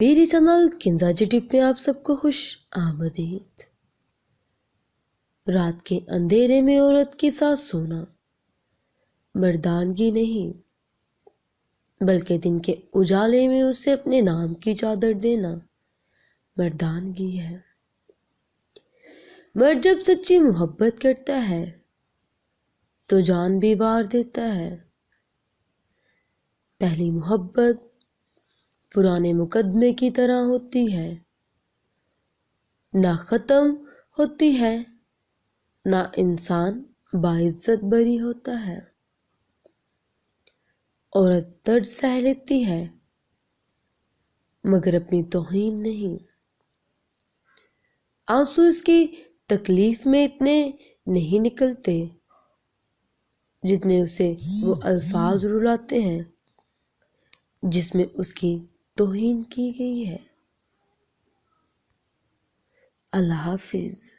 میری چینل کنزا جی ٹپ میں آپ سب کو خوش آمدید۔ رات کے اندھیرے میں عورت کے ساتھ سونا مردانگی نہیں، بلکہ دن کے اجالے میں اسے اپنے نام کی چادر دینا مردانگی ہے۔ مرد جب سچی محبت کرتا ہے تو جان بھی وار دیتا ہے۔ پہلی محبت پرانے مقدمے کی طرح ہوتی ہے، نہ ختم ہوتی ہے نہ انسان باعزت بری ہوتا ہے۔ عورت درد سہ لیتی ہے مگر اپنی توہین نہیں۔ آنسو اس کی تکلیف میں اتنے نہیں نکلتے جتنے اسے وہ الفاظ رلاتے ہیں جس میں اس کی توہین کی گئی ہے۔ اللہ حافظ۔